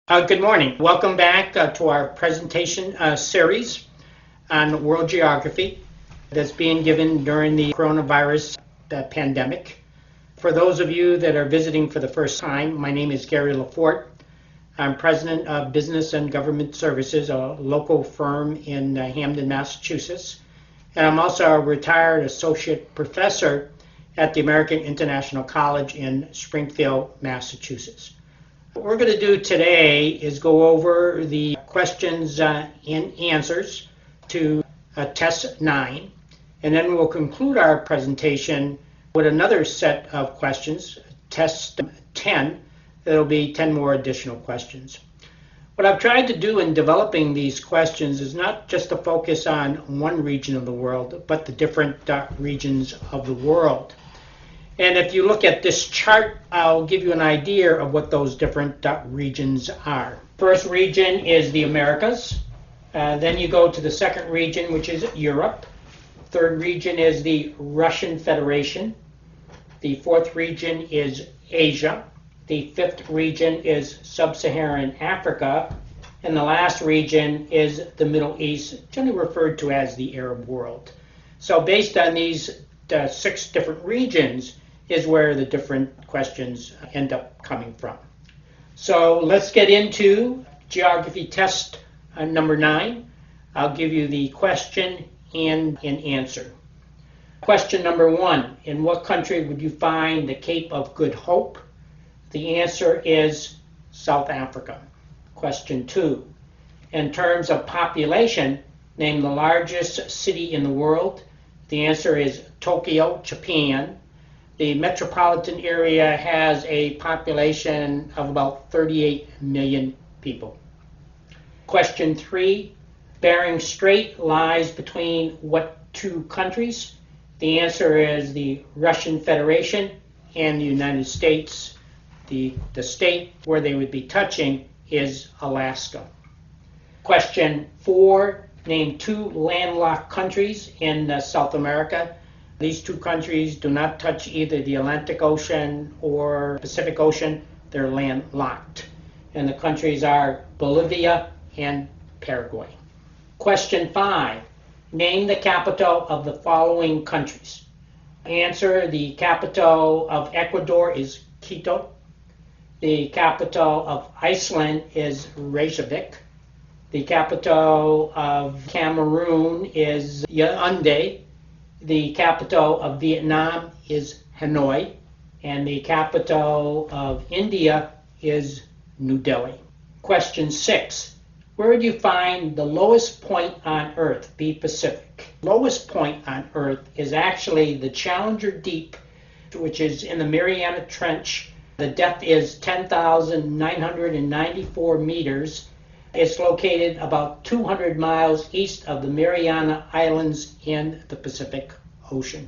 Good morning. Welcome back to our presentation series on world geography that's being given during the coronavirus pandemic. For those of you that are visiting for the first time, my name is GaryLefort. I'm president of Business and Government Services, a local firm in Hamden, Massachusetts. And I'm also a retired associate professor at the American International College in Springfield, Massachusetts. What we're going to do today is go over the questions and answers to Test 9, and then we'll conclude our presentation with another set of questions, Test 10. There'll be 10 more additional questions. What I've tried to do in developing these questions is not just to focus on one region of the world, but the different regions of the world. And if you look at this chart, I'll give you an idea of what those different regions are. First region is the Americas. Then you go to the second region, which is Europe. Third region is the Russian Federation. The fourth region is Asia. The fifth region is Sub-Saharan Africa. And the last region is the Middle East, generally referred to as the Arab world. So based on these 6 different regions, is where the different questions end up coming from. So let's get into geography test number 9. I'll give you the question and an answer. Question number 1, in what country would you find the Cape of Good Hope? The answer is South Africa. Question 2, in terms of population, name the largest city in the world. The answer is Tokyo, Japan. The metropolitan area has a population of about 38 million people. Question 3, Bering Strait lies between what 2 countries? The answer is the Russian Federation and the United States. The state where they would be touching is Alaska. Question 4, name 2 landlocked countries in South America. These 2 countries do not touch either the Atlantic Ocean or Pacific Ocean. They're landlocked. And the countries are Bolivia and Paraguay. Question 5. Name the capital of the following countries. Answer, the capital of Ecuador is Quito. The capital of Iceland is Reykjavik. The capital of Cameroon is Yaoundé. The capital of Vietnam is Hanoi, and the capital of India is New Delhi. Question 6. Where would you find the lowest point on Earth? Be Pacific. Lowest point on Earth is actually the Challenger Deep, which is in the Mariana Trench. The depth is 10,994 meters. It's located about 200 miles east of the Mariana Islands in the Pacific Ocean.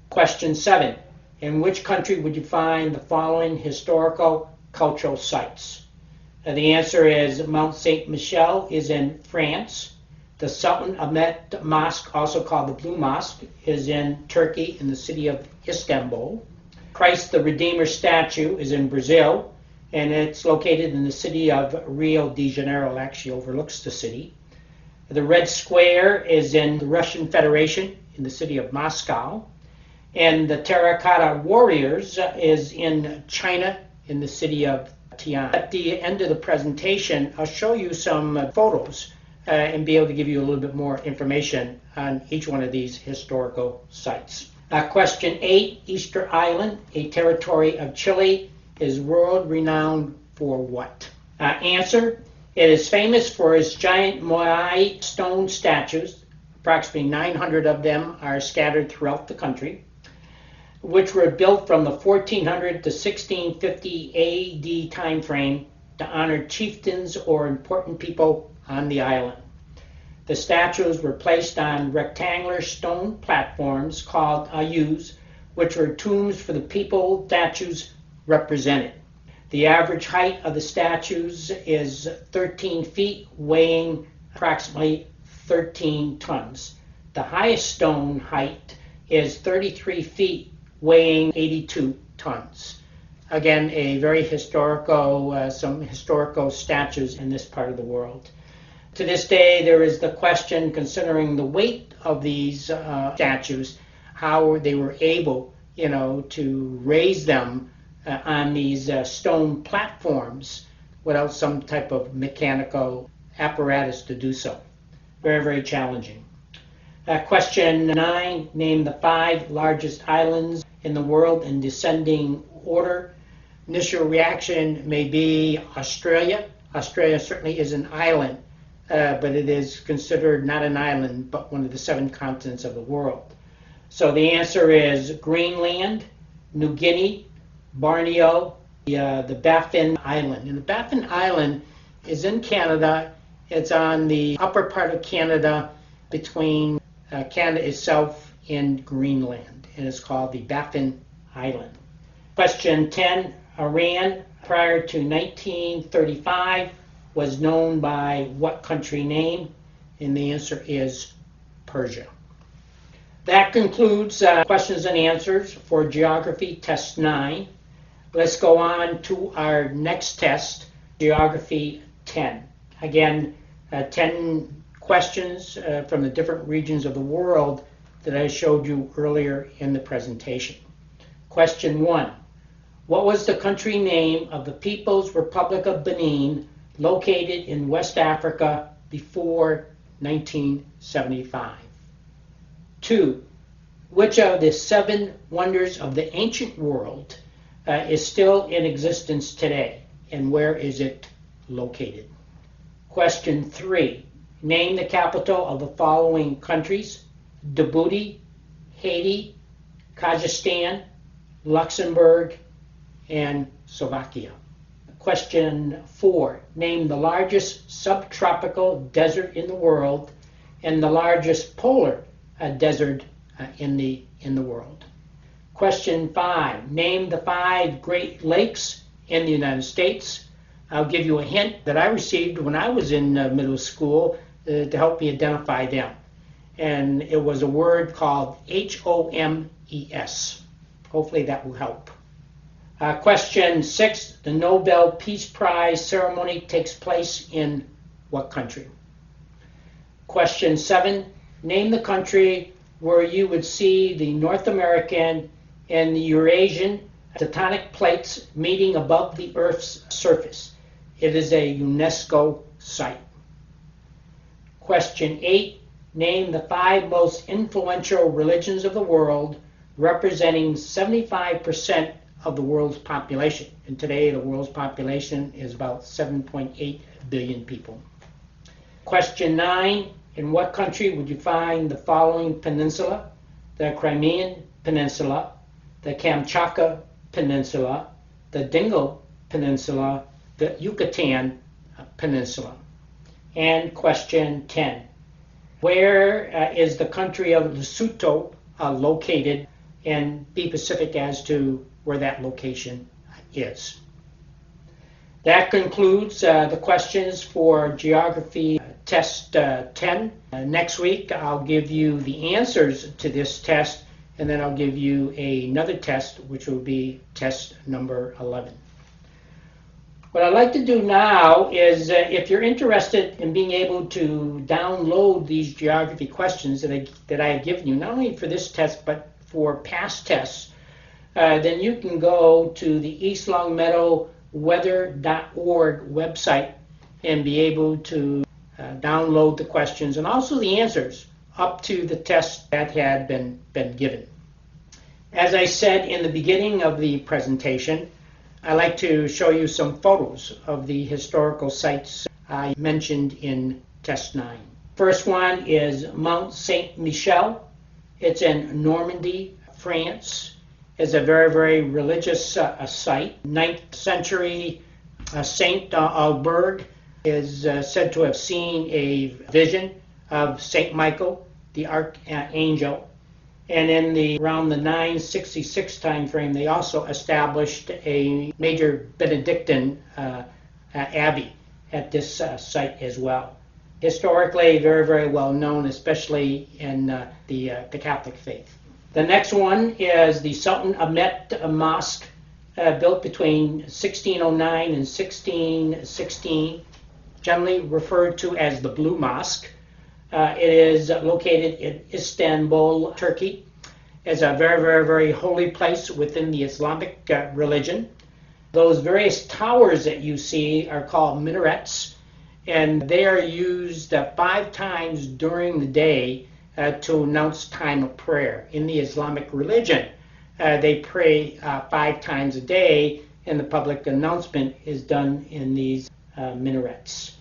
Question 7. In which country would you find the following historical cultural sites? The answer is Mount Saint Michel is in France. The Sultan Ahmet Mosque, also called the Blue Mosque, is in Turkey in the city of Istanbul. Christ the Redeemer statue is in Brazil, and it's located in the city of Rio de Janeiro. It actually overlooks the city. The Red Square is in the Russian Federation in the city of Moscow. And the Terracotta Warriors is in China in the city of Tian. At the end of the presentation, I'll show you some photos and be able to give you a little bit more information on each one of these historical sites. Question 8, Easter Island, a territory of Chile, is world renowned for what? Answer, it is famous for its giant Moai stone statues. Approximately 900 of them are scattered throughout the country, which were built from the 1400 to 1650 AD time frame to honor chieftains or important people on the island. The statues were placed on rectangular stone platforms called ayus, which were tombs for the people statues represented. The average height of the statues is 13 feet, weighing approximately 13 tons. The highest stone height is 33 feet, weighing 82 tons. Again, a very historical, some historical statues in this part of the world. To this day, there is the question, considering the weight of these statues, how they were able, to raise them on these stone platforms without some type of mechanical apparatus to do so. Very, very challenging. Question 9, name the 5 largest islands in the world in descending order. Initial reaction may be Australia. Australia certainly is an island, but it is considered not an island, but one of the 7 continents of the world. So the answer is Greenland, New Guinea, Borneo, the Baffin Island. And the Baffin Island is in Canada. It's on the upper part of Canada between Canada itself and Greenland, and it's called the Baffin Island. Question 10, Iran prior to 1935 was known by what country name? And the answer is Persia. That concludes questions and answers for Geography Test 9. Let's go on to our next test, Geography 10. Again, 10 questions from the different regions of the world that I showed you earlier in the presentation. Question 1. What was the country name of the People's Republic of Benin located in West Africa before 1975? 2. Which of the 7 wonders of the ancient world is still in existence today, and where is it located? Question 3. Name the capital of the following countries: Djibouti, Haiti, Kazakhstan, Luxembourg, and Slovakia. Question 4. Name the largest subtropical desert in the world and the largest polar desert in the world. Question 5. Name the 5 Great Lakes in the United States. I'll give you a hint that I received when I was in middle school to help me identify them. And it was a word called HOMES. Hopefully that will help. Question 6. The Nobel Peace Prize ceremony takes place in what country? Question 7. Name the country where you would see the North American and the Eurasian tectonic plates meeting above the Earth's surface. It is a UNESCO site. Question 8. Name the 5 most influential religions of the world, representing 75% of the world's population. And today the world's population is about 7.8 billion people. Question 9. In what country would you find the following peninsula? The Crimean Peninsula, the Kamchatka Peninsula, the Dingle Peninsula, the Yucatan Peninsula. And question 10. Where is the country of Lesotho located? And be specific as to where that location is. That concludes the questions for Geography Test 10. Next week I'll give you the answers to this test, and then I'll give you another test, which will be test number 11. What I'd like to do now is, if you're interested in being able to download these geography questions that I have given you, not only for this test but for past tests, then you can go to the East Longmeadow weather.org website and be able to download the questions and also the answers up to the test that had been given. As I said in the beginning of the presentation, I like to show you some photos of the historical sites I mentioned in Test 9. First one is Mount Saint Michel. It's in Normandy, France. It's a very, very religious site. 9th century Saint Alberg is said to have seen a vision of Saint Michael, the archangel. And in around the 966 time frame, they also established a major Benedictine abbey at this site as well. Historically, very, very well known, especially in the Catholic faith. The next one is the Sultan Ahmet Mosque built between 1609 and 1616, generally referred to as the Blue Mosque. It is located in Istanbul, Turkey. It's a very, very, very holy place within the Islamic religion. Those various towers that you see are called minarets, and they are used 5 times during the day to announce time of prayer. In the Islamic religion, they pray 5 times a day, and the public announcement is done in these minarets.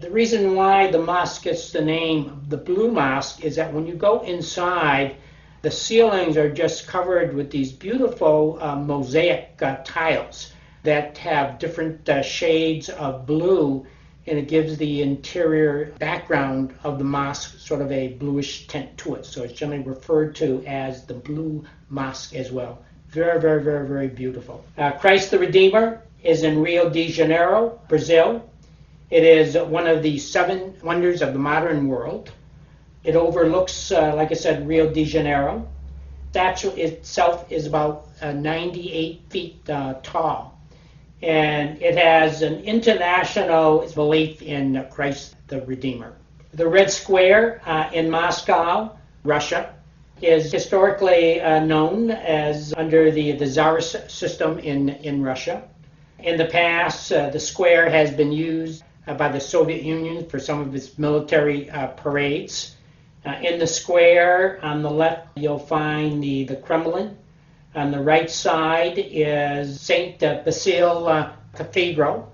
The reason why the mosque gets the name the Blue Mosque is that when you go inside, the ceilings are just covered with these beautiful mosaic tiles that have different shades of blue, and it gives the interior background of the mosque sort of a bluish tint to it. So it's generally referred to as the Blue Mosque as well. Very, very, very, very beautiful. Christ the Redeemer is in Rio de Janeiro, Brazil. It is one of the 7 wonders of the modern world. It overlooks, like I said, Rio de Janeiro. The statue itself is about 98 feet tall. And it has an international belief in Christ the Redeemer. The Red Square in Moscow, Russia, is historically known as under the Tsarist system in Russia. In the past, the square has been used by the Soviet Union for some of its military parades. In the square on the left, you'll find the Kremlin. On the right side is St. Basil Cathedral.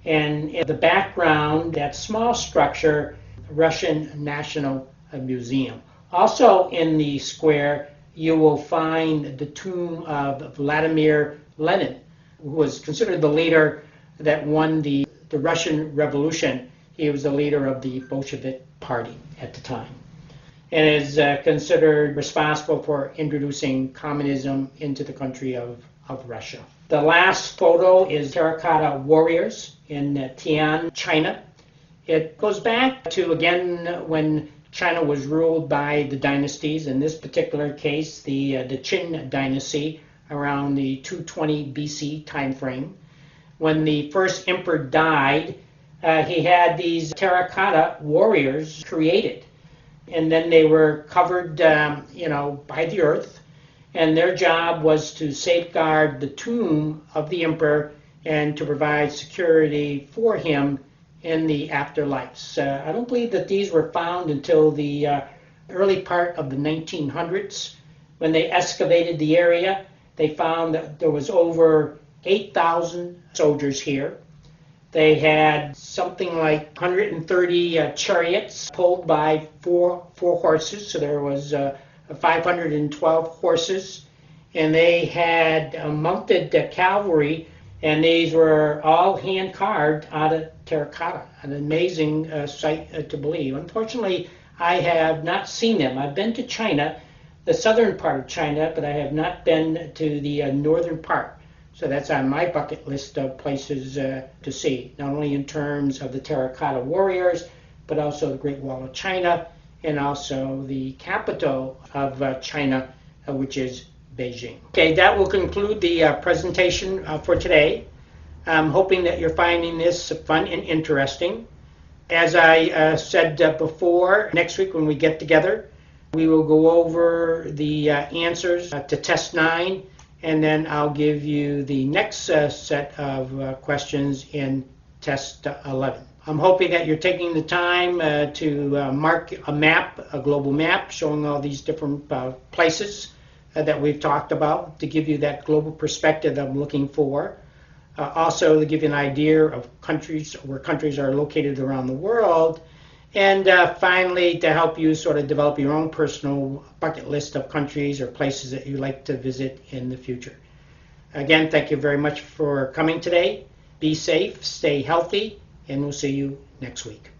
And in the background, that small structure, Russian National Museum. Also in the square, you will find the tomb of Vladimir Lenin, who was considered the leader that won the Russian Revolution. He was the leader of the Bolshevik Party at the time, and is considered responsible for introducing communism into the country of Russia. The last photo is terracotta warriors in Tian, China. It goes back to, again, when China was ruled by the dynasties, in this particular case, the Qin dynasty, around the 220 BC time frame. When the first emperor died, he had these terracotta warriors created. And then they were covered, by the earth. And their job was to safeguard the tomb of the emperor and to provide security for him in the afterlife. I don't believe that these were found until the early part of the 1900s. When they excavated the area, they found that there was over 8,000 soldiers here. They had something like 130 chariots pulled by four horses, so there was 512 horses. And they had mounted cavalry, and these were all hand-carved out of terracotta. An amazing sight to believe. Unfortunately, I have not seen them. I've been to China, the southern part of China, but I have not been to the northern part. So that's on my bucket list of places to see, not only in terms of the terracotta warriors, but also the Great Wall of China, and also the capital of China, which is Beijing. Okay, that will conclude the presentation for today. I'm hoping that you're finding this fun and interesting. As I said before, next week when we get together, we will go over the answers to Test 9, and then I'll give you the next set of questions in Test 11. I'm hoping that you're taking the time to mark a map, a global map, showing all these different places that we've talked about, to give you that global perspective that I'm looking for. Also to give you an idea of countries, where countries are located around the world. And finally, to help you sort of develop your own personal bucket list of countries or places that you'd like to visit in the future. Again, thank you very much for coming today. Be safe, stay healthy, and we'll see you next week.